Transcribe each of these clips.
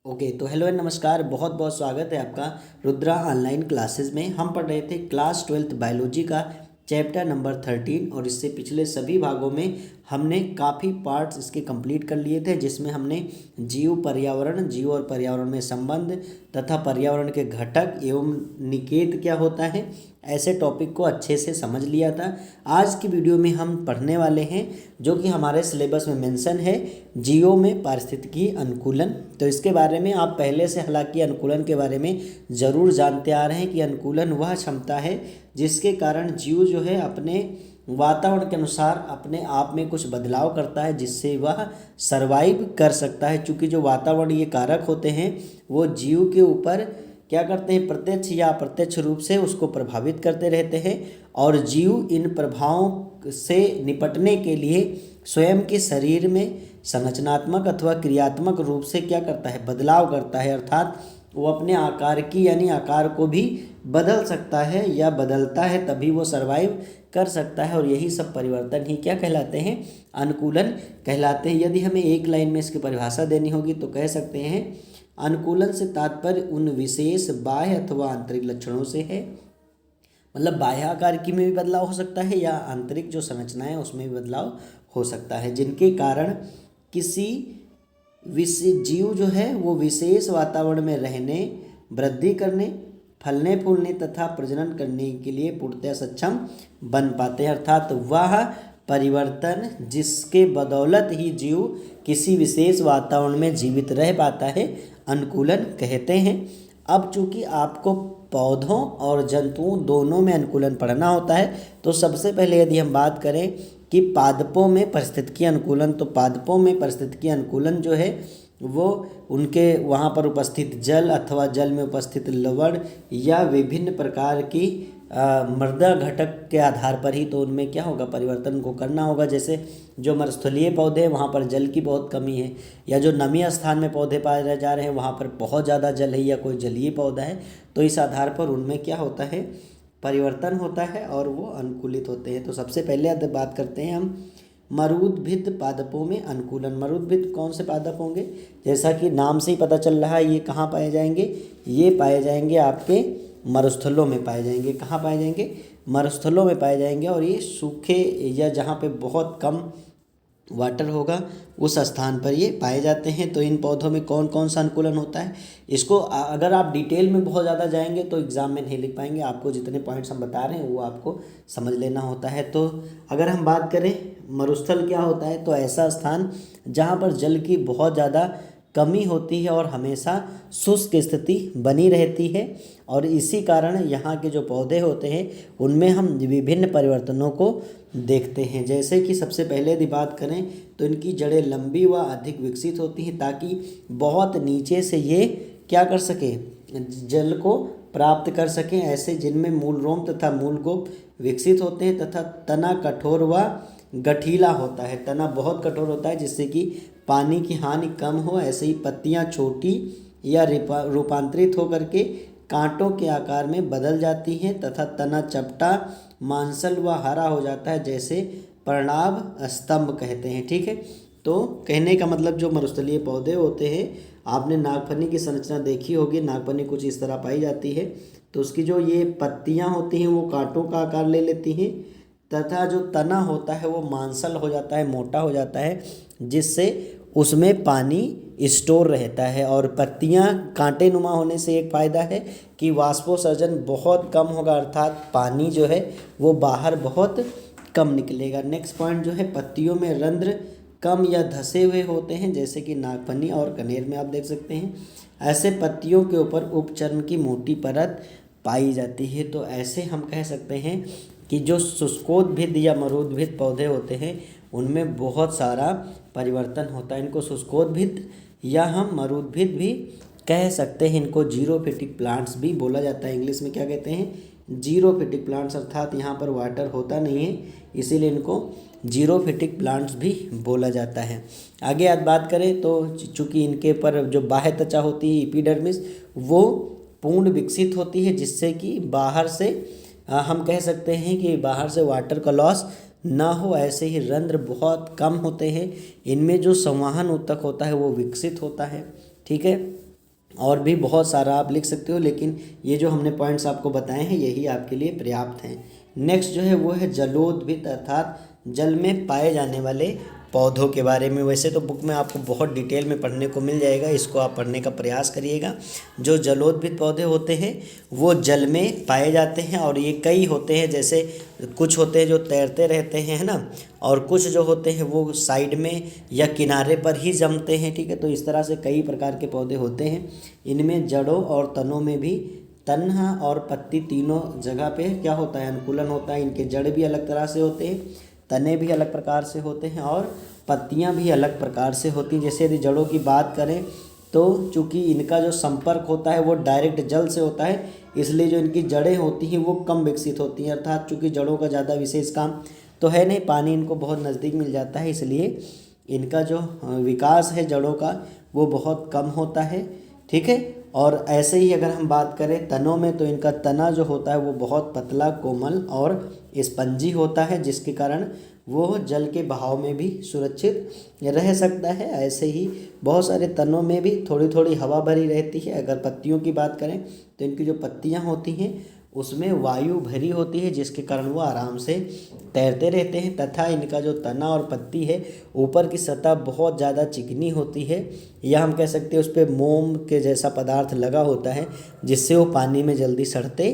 Okay तो hello and नमस्कार। बहुत बहुत स्वागत है आपका रुद्रा ऑनलाइन क्लासेस में। हम पढ़ रहे थे क्लास 12th बायोलॉजी का चैप्टर नंबर 13 और इससे पिछले सभी भागों में हमने काफ़ी पार्ट्स इसके कंप्लीट कर लिए थे, जिसमें हमने जीव और पर्यावरण में संबंध तथा पर्यावरण के घटक एवं निकेत क्या होता है, ऐसे टॉपिक को अच्छे से समझ लिया था। आज की वीडियो में हम पढ़ने वाले हैं जो कि हमारे सिलेबस में मेंशन है, जीओ में पारिस्थितिकी अनुकूलन। तो इसके बारे में आप पहले से हालांकि अनुकूलन के बारे में ज़रूर जानते आ रहे हैं कि अनुकूलन वह क्षमता है जिसके कारण जीव जो है अपने वातावरण के अनुसार अपने आप में कुछ बदलाव करता है, जिससे वह सरवाइव कर सकता है। चूँकि जो वातावरणीय कारक होते हैं वो जीव के ऊपर क्या करते हैं, प्रत्यक्ष या अप्रत्यक्ष रूप से उसको प्रभावित करते रहते हैं और जीव इन प्रभावों से निपटने के लिए स्वयं के शरीर में संरचनात्मक अथवा क्रियात्मक रूप से क्या करता है, बदलाव करता है। अर्थात वो अपने आकार की यानी आकार को भी बदल सकता है या बदलता है, तभी वो सरवाइव कर सकता है। और यही सब परिवर्तन ही क्या कहलाते हैं, अनुकूलन कहलाते हैं। यदि हमें एक लाइन में इसकी परिभाषा देनी होगी तो कह सकते हैं अनुकूलन से तात्पर्य उन विशेष बाह्य अथवा आंतरिक लक्षणों से है। मतलब बाह्य आकार की में भी बदलाव हो सकता है या आंतरिक जो संरचना है उसमें भी बदलाव हो सकता है, जिनके कारण किसी जीव जो है वो विशेष वातावरण में रहने, वृद्धि करने, फलने फूलने तथा प्रजनन करने के लिए पूर्णतः सक्षम बन पाते हैं। अर्थात वह परिवर्तन जिसके बदौलत ही जीव किसी विशेष वातावरण में जीवित रह पाता है, अनुकूलन कहते हैं। अब चूंकि आपको पौधों और जंतुओं दोनों में अनुकूलन पढ़ना होता है, तो सबसे पहले यदि हम बात करें कि पादपों में पारिस्थितिकी अनुकूलन, तो पादपों में पारिस्थितिकी अनुकूलन जो है वो उनके वहाँ पर उपस्थित जल अथवा जल में उपस्थित लवण या विभिन्न प्रकार की मृदा घटक के आधार पर ही तो उनमें क्या होगा, परिवर्तन को करना होगा। जैसे जो मरुस्थलीय पौधे हैं वहाँ पर जल की बहुत कमी है, या जो नमी स्थान में पौधे पाए जा रहे हैं वहाँ पर बहुत ज़्यादा जल है, या कोई जलीय पौधा है, तो इस आधार पर उनमें क्या होता है, परिवर्तन होता है और वो अनुकूलित होते हैं। तो सबसे पहले बात करते हैं हम मरुद्भिद पादपों में अनुकूलन। मरुद्भिद कौन से पादप होंगे, जैसा कि नाम से ही पता चल रहा है ये कहाँ पाए जाएंगे, ये पाए जाएंगे आपके मरुस्थलों में पाए जाएंगे। कहाँ पाए जाएंगे, मरुस्थलों में पाए जाएंगे। और ये सूखे या जहाँ पे बहुत कम वाटर होगा उस स्थान पर ये पाए जाते हैं। तो इन पौधों में कौन कौन सा अनुकूलन होता है, इसको अगर आप डिटेल में बहुत ज़्यादा जाएंगे तो एग्ज़ाम में नहीं लिख पाएंगे। आपको जितने पॉइंट्स हम बता रहे हैं वो आपको समझ लेना होता है। तो अगर हम बात करें मरुस्थल क्या होता है, तो ऐसा स्थान जहाँ पर जल की बहुत ज़्यादा कमी होती है और हमेशा शुष्क स्थिति बनी रहती है, और इसी कारण यहाँ के जो पौधे होते हैं उनमें हम विभिन्न परिवर्तनों को देखते हैं। जैसे कि सबसे पहले यदि बात करें तो इनकी जड़ें लंबी व अधिक विकसित होती हैं, ताकि बहुत नीचे से ये क्या कर सके, जल को प्राप्त कर सकें। ऐसे जिनमें मूल रोम तथा मूल गोप विकसित होते हैं तथा तना कठोर व गठीला होता है। तना बहुत कठोर होता है जिससे कि पानी की हानि कम हो। ऐसे ही पत्तियां छोटी या रूपांतरित होकर के कांटों के आकार में बदल जाती हैं तथा तना चपटा, मांसल व हरा हो जाता है, जैसे प्रणाब स्तंभ कहते हैं। ठीक है, तो कहने का मतलब जो मरुस्थलीय पौधे होते हैं, आपने नागफनी की संरचना देखी होगी। नागफनी कुछ इस तरह पाई जाती है, तो उसकी जो ये पत्तियां होती हैं वो कांटों का आकार ले लेती हैं तथा जो तना होता है वो मांसल हो जाता है, मोटा हो जाता है, जिससे उसमें पानी स्टोर रहता है। और पत्तियां कांटे नुमा होने से एक फ़ायदा है कि वाष्पोत्सर्जन बहुत कम होगा, अर्थात पानी जो है वो बाहर बहुत कम निकलेगा। नेक्स्ट पॉइंट जो है, पत्तियों में रंध्र कम या धसे हुए होते हैं, जैसे कि नागफनी और कनेर में आप देख सकते हैं। ऐसे पत्तियों के ऊपर उपचर्म की मोटी परत पाई जाती है। तो ऐसे हम कह सकते हैं कि जो शुष्कोद्भिद या मरुद्भिद पौधे होते हैं उनमें बहुत सारा परिवर्तन होता है। इनको शुष्कोद्भिद या हम मरुद्भिद भी कह सकते हैं। इनको जीरोफिटिक प्लांट्स भी बोला जाता है। इंग्लिश में क्या कहते हैं, जीरोफिटिक प्लांट्स, अर्थात यहाँ पर वाटर होता नहीं है, इसीलिए इनको जीरोफिटिक प्लांट्स भी बोला जाता है। आगे आज बात करें तो चूँकि इनके पर जो बाह्य त्वचा होती है एपिडर्मिस, वो पूर्ण विकसित होती है, जिससे कि बाहर से हम कह सकते हैं कि बाहर से वाटर का लॉस ना हो। ऐसे ही रंध्र बहुत कम होते हैं, इनमें जो संवहन ऊतक होता है वो विकसित होता है। ठीक है, और भी बहुत सारा आप लिख सकते हो, लेकिन ये जो हमने पॉइंट्स आपको बताए हैं यही आपके लिए पर्याप्त हैं। नेक्स्ट जो है वो है जलोद्भिद, अर्थात जल में पाए जाने वाले पौधों के बारे में। वैसे तो बुक में आपको बहुत डिटेल में पढ़ने को मिल जाएगा, इसको आप पढ़ने का प्रयास करिएगा। जो जलोद्भिद पौधे होते हैं वो जल में पाए जाते हैं, और ये कई होते हैं, जैसे कुछ होते हैं जो तैरते रहते हैं, है ना, और कुछ जो होते हैं वो साइड में या किनारे पर ही जमते हैं, ठीक है। तो इस तरह से कई प्रकार के पौधे होते हैं। इनमें जड़ों और तनों में भी, तन्हा और पत्ती तीनों जगह पे क्या होता है, अनुकूलन होता है। इनके जड़ भी अलग तरह से होते हैं, तने भी अलग प्रकार से होते हैं, और पत्तियां भी अलग प्रकार से होती हैं। जैसे यदि जड़ों की बात करें तो चूँकि इनका जो संपर्क होता है वो डायरेक्ट जल से होता है, इसलिए जो इनकी जड़ें होती हैं वो कम विकसित होती हैं। अर्थात चूँकि जड़ों का ज़्यादा विशेष काम तो है नहीं, पानी इनको बहुत नज़दीक मिल जाता है, इसलिए इनका जो विकास है जड़ों का वो बहुत कम होता है, ठीक है। और ऐसे ही अगर हम बात करें तनों में, तो इनका तना जो होता है वो बहुत पतला, कोमल और स्पंजी होता है, जिसके कारण वो जल के बहाव में भी सुरक्षित रह सकता है। ऐसे ही बहुत सारे तनों में भी थोड़ी थोड़ी हवा भरी रहती है। अगर पत्तियों की बात करें तो इनकी जो पत्तियां होती हैं उसमें वायु भरी होती है, जिसके कारण वो आराम से तैरते रहते हैं। तथा इनका जो तना और पत्ती है ऊपर की सतह बहुत ज़्यादा चिकनी होती है, या हम कह सकते हैं उस पर मोम के जैसा पदार्थ लगा होता है, जिससे वो पानी में जल्दी सड़ते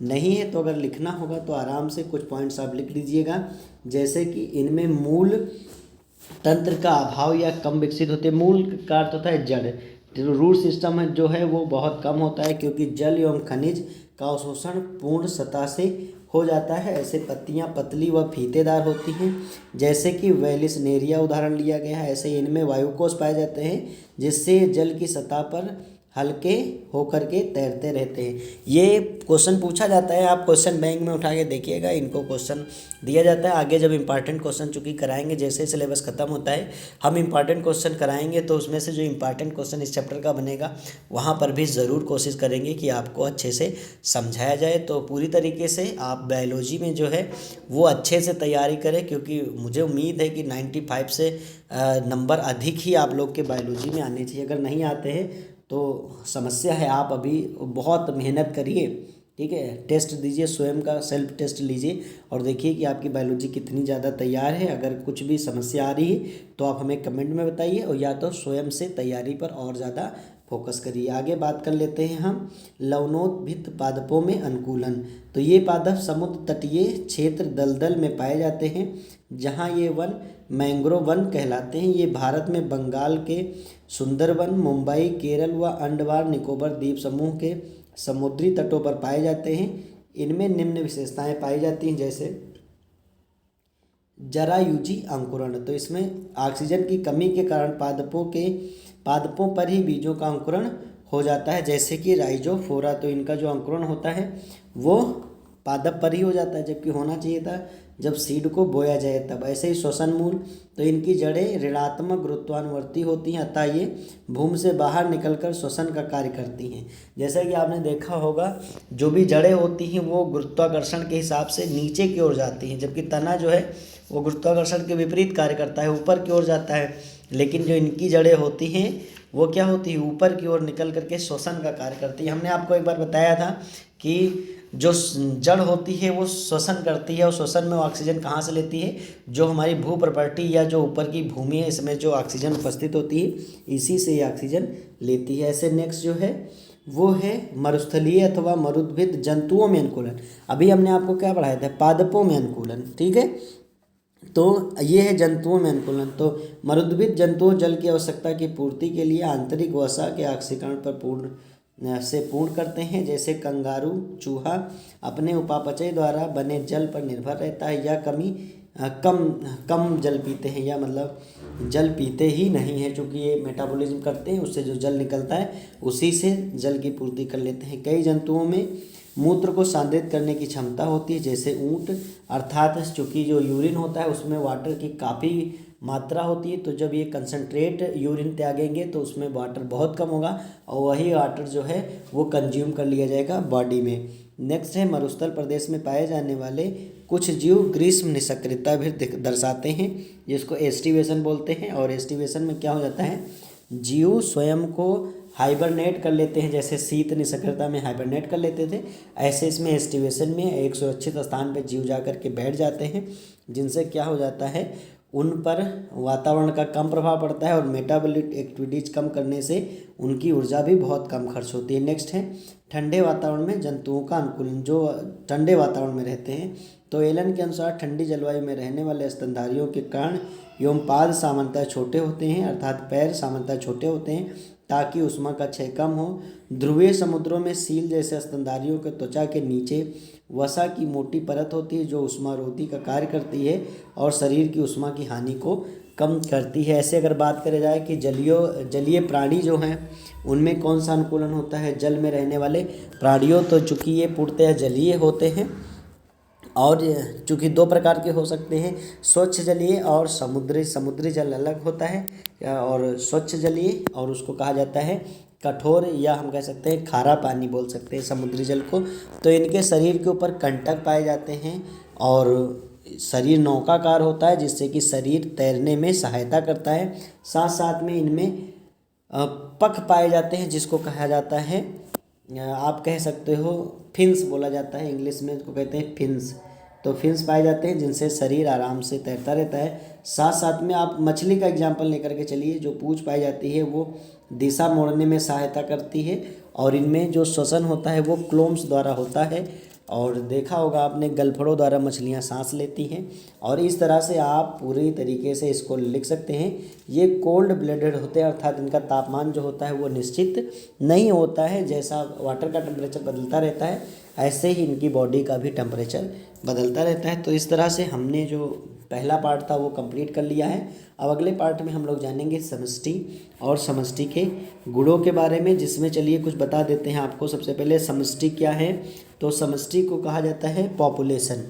नहीं है। तो अगर लिखना होगा तो आराम से कुछ पॉइंट्स आप लिख लीजिएगा, जैसे कि इनमें मूल तंत्र का अभाव या कम विकसित होते हैं। मूल का अर्थ होता है जड़, जो रूट सिस्टम है जो है वो बहुत कम होता है, क्योंकि जल एवं खनिज का अवशोषण पूर्ण सतह से हो जाता है। ऐसे पत्तियां पतली व फीतेदार होती हैं, जैसे कि वेलिसनेरिया उदाहरण लिया गया है। ऐसे इनमें वायुकोष पाए जाते हैं, जिससे जल की सतह पर हल्के होकर के तैरते रहते हैं। ये क्वेश्चन पूछा जाता है, आप क्वेश्चन बैंक में उठा के देखिएगा, इनको क्वेश्चन दिया जाता है। आगे जब इंपॉर्टेंट क्वेश्चन चूँकि कराएंगे, जैसे सिलेबस खत्म होता है हम इंपॉर्टेंट क्वेश्चन कराएंगे, तो उसमें से जो इंपॉर्टेंट क्वेश्चन इस चैप्टर का बनेगा वहाँ पर भी ज़रूर कोशिश करेंगे कि आपको अच्छे से समझाया जाए। तो पूरी तरीके से आप बायोलॉजी में जो है वो अच्छे से तैयारी करें, क्योंकि मुझे उम्मीद है कि 95 से नंबर अधिक ही आप लोग के बायोलॉजी में आने चाहिए। अगर नहीं आते हैं तो समस्या है, आप अभी बहुत मेहनत करिए, ठीक है। टेस्ट दीजिए, स्वयं का सेल्फ टेस्ट लीजिए और देखिए कि आपकी बायोलॉजी कितनी ज़्यादा तैयार है। अगर कुछ भी समस्या आ रही है तो आप हमें कमेंट में बताइए, और या तो स्वयं से तैयारी पर और ज़्यादा फोकस करिए। आगे बात कर लेते हैं हम लवणोद्भिद पादपों में अनुकूलन। तो ये पादप समुद्र तटीय क्षेत्र दलदल में पाए जाते हैं, जहाँ ये वन मैंग्रोव वन कहलाते हैं। ये भारत में बंगाल के सुंदरवन, मुंबई, केरल व अंडमान निकोबार द्वीप समूह के समुद्री तटों पर पाए जाते हैं। इनमें निम्न विशेषताएं पाई जाती हैं, जैसे जरायुजी अंकुरण। तो इसमें ऑक्सीजन की कमी के कारण पादपों पर ही बीजों का अंकुरण हो जाता है, जैसे कि राइजोफोरा। तो इनका जो अंकुरण होता है वो पादप पर ही हो जाता है, जबकि होना चाहिए था जब सीड को बोया जाए तब। ऐसे ही श्वसन मूल, तो इनकी जड़ें ऋणात्मक गुरुत्वानुवर्ती होती हैं, अतः ये भूमि से बाहर निकलकर श्वसन का कार्य करती हैं। जैसा कि आपने देखा होगा जो भी जड़ें होती हैं वो गुरुत्वाकर्षण के हिसाब से नीचे की ओर जाती हैं, जबकि तना जो है वो गुरुत्वाकर्षण के विपरीत कार्य करता है, ऊपर की ओर जाता है। लेकिन जो इनकी जड़ें होती हैं वो क्या होती है, ऊपर की ओर निकल करके श्वसन का कार्य करती है। हमने आपको एक बार बताया था कि जो जड़ होती है वो श्वसन करती है, और श्वसन में ऑक्सीजन कहाँ से लेती है, जो हमारी भू प्रॉपर्टी या जो ऊपर की भूमि है इसमें जो ऑक्सीजन उपस्थित होती है इसी से ये ऑक्सीजन लेती है। ऐसे नेक्स्ट जो है वो है मरुस्थलीय अथवा मरुद्भिद जंतुओं में अनुकूलन। अभी हमने आपको क्या पढ़ाया था, पादपों में अनुकूलन, ठीक है। तो ये है जंतुओं में अनुकूलन। तो मरुद्भिद जंतुओं जल की आवश्यकता की पूर्ति के लिए आंतरिक वसा के ऑक्सीकरण पर पूर्ण करते हैं। जैसे कंगारू चूहा अपने उपापचय द्वारा बने जल पर निर्भर रहता है, या कम जल पीते हैं, या मतलब जल पीते ही नहीं है, क्योंकि ये मेटाबॉलिज्म करते हैं, उससे जो जल निकलता है उसी से जल की पूर्ति कर लेते हैं। कई जंतुओं में मूत्र को सांद्रित करने की क्षमता होती है, जैसे ऊँट। अर्थात चूँकि जो यूरिन होता है उसमें वाटर की काफ़ी मात्रा होती है, तो जब ये कंसनट्रेट यूरिन त्यागेंगे तो उसमें वाटर बहुत कम होगा, और वही वाटर जो है वो कंज्यूम कर लिया जाएगा बॉडी में। नेक्स्ट है मरुस्थल प्रदेश में पाए जाने वाले कुछ जीव ग्रीष्म निष्क्रियता भी दर्शाते हैं, जिसको एस्टिवेशन बोलते हैं। और एस्टिवेशन में क्या हो जाता है, जीव स्वयं को हाइबरनेट कर लेते हैं, जैसे शीत निष्क्रियता में हाइबरनेट कर लेते थे, ऐसे इसमें एस्टिवेशन में एक सुरक्षित स्थान पर जीव जा कर के बैठ जाते हैं, जिनसे क्या हो जाता है, उन पर वातावरण का कम प्रभाव पड़ता है और मेटाबॉलिक एक्टिविटीज कम करने से उनकी ऊर्जा भी बहुत कम खर्च होती है। नेक्स्ट है ठंडे वातावरण में जंतुओं का अनुकूलन, जो ठंडे वातावरण में रहते हैं। तो एलन के अनुसार ठंडी जलवायु में रहने वाले स्तनधारियों के कर्ण एवं पाद सामान्यतः छोटे होते हैं, अर्थात पैर सामान्यतः छोटे होते हैं ताकि ऊष्मा का क्षय कम हो। ध्रुवीय समुद्रों में सील जैसे स्तनधारियों के त्वचा के नीचे वसा की मोटी परत होती है जो ऊष्मारोधी का कार्य करती है और शरीर की ऊष्मा की हानि को कम करती है। ऐसे अगर बात करें जाए कि जलीय प्राणी जो हैं उनमें कौन सा अनुकूलन होता है, जल में रहने वाले प्राणियों, तो चूँकि ये पूर्णतः जलीय होते हैं और चूँकि दो प्रकार के हो सकते हैं, स्वच्छ जलीय और समुद्री जल अलग होता है और स्वच्छ जलीय, और उसको कहा जाता है कठोर या हम कह सकते हैं खारा पानी बोल सकते हैं समुद्री जल को। तो इनके शरीर के ऊपर कंटक पाए जाते हैं और शरीर नौकाकार होता है जिससे कि शरीर तैरने में सहायता करता है। साथ साथ में इनमें पख पाए जाते हैं जिसको कहा जाता है, आप कह सकते हो फिन्स बोला जाता है, इंग्लिश में इसको कहते हैं फिन्स। तो फिन्स पाए जाते हैं जिनसे शरीर आराम से तैरता रहता है। साथ साथ में आप मछली का एग्जाम्पल लेकर के चलिए, जो पूँछ पाई जाती है वो दिशा मोड़ने में सहायता करती है और इनमें जो श्वसन होता है वो क्लोम्स द्वारा होता है और देखा होगा आपने गलफड़ों द्वारा मछलियाँ सांस लेती हैं। और इस तरह से आप पूरी तरीके से इसको लिख सकते हैं। ये कोल्ड ब्लडेड होते हैं, अर्थात इनका तापमान जो होता है वो निश्चित नहीं होता है, जैसा वाटर का टेम्परेचर बदलता रहता है ऐसे ही इनकी बॉडी का भी टेम्परेचर बदलता रहता है। तो इस तरह से हमने जो पहला पार्ट था वो कंप्लीट कर लिया है। अब अगले पार्ट में हम लोग जानेंगे समष्टि और समष्टि के गुणों के बारे में, जिसमें चलिए कुछ बता देते हैं आपको। सबसे पहले समष्टि क्या है, तो समष्टि को कहा जाता है पॉपुलेशन।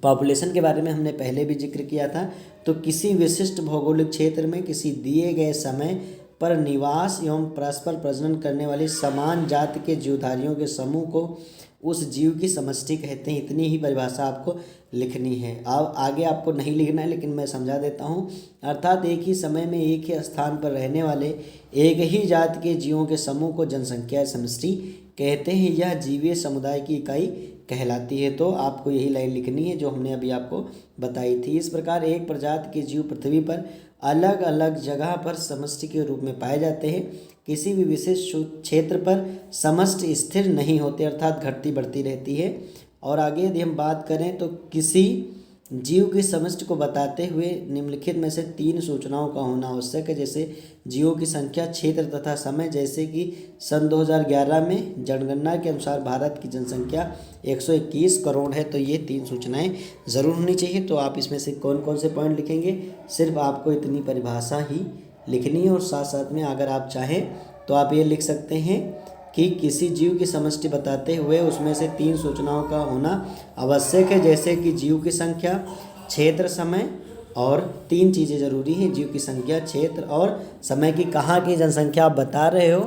पॉपुलेशन के बारे में हमने पहले भी जिक्र किया था। तो किसी विशिष्ट भौगोलिक क्षेत्र में किसी दिए गए समय पर निवास एवं परस्पर प्रजनन करने वाली समान जाति के जीवधारियों के समूह को उस जीव की समष्टि कहते हैं। इतनी ही परिभाषा आपको लिखनी है। अब आगे आपको नहीं लिखना है लेकिन मैं समझा देता हूँ। अर्थात एक ही समय में एक ही स्थान पर रहने वाले एक ही जाति के जीवों के समूह को जनसंख्या समष्टि कहते हैं। यह जीवीय समुदाय की इकाई कहलाती है। तो आपको यही लाइन लिखनी है जो हमने अभी आपको बताई थी। इस प्रकार एक प्रजाति के जीव पृथ्वी पर अलग अलग जगह पर समष्टि के रूप में पाए जाते हैं। किसी भी विशेष क्षेत्र पर समष्टि स्थिर नहीं होते, अर्थात घटती बढ़ती रहती है। और आगे यदि हम बात करें तो किसी जीव की समष्टि को बताते हुए निम्नलिखित में से 3 सूचनाओं का होना आवश्यक है, जैसे जीवों की संख्या, क्षेत्र तथा समय। जैसे कि सन 2011 में जनगणना के अनुसार भारत की जनसंख्या 121 करोड़ है। तो ये 3 सूचनाएं ज़रूर होनी चाहिए। तो आप इसमें से कौन कौन से पॉइंट लिखेंगे, सिर्फ आपको इतनी परिभाषा ही लिखनी है। और साथ साथ में अगर आप चाहें तो आप ये लिख सकते हैं कि किसी जीव की समष्टि बताते हुए उसमें से 3 सूचनाओं का होना आवश्यक है, जैसे कि जीव की संख्या, क्षेत्र, समय। और 3 चीज़ें ज़रूरी हैं, जीव की संख्या, क्षेत्र और समय की। कहाँ की जनसंख्या आप बता रहे हो,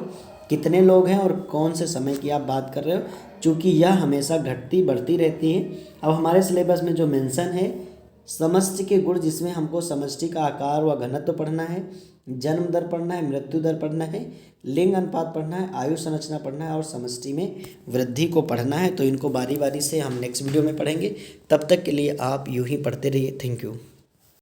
कितने लोग हैं और कौन से समय की आप बात कर रहे हो, चूँकि यह हमेशा घटती बढ़ती रहती है। अब हमारे सिलेबस में जो मेंशन है समष्टि के गुण, जिसमें हमको समष्टि का आकार व घनत्व पढ़ना है, जन्म दर पढ़ना है, मृत्यु दर पढ़ना है, लिंग अनुपात पढ़ना है, आयु संरचना पढ़ना है और समष्टि में वृद्धि को पढ़ना है। तो इनको बारी बारी से हम नेक्स्ट वीडियो में पढ़ेंगे। तब तक के लिए आप यूं ही पढ़ते रहिए। Thank you.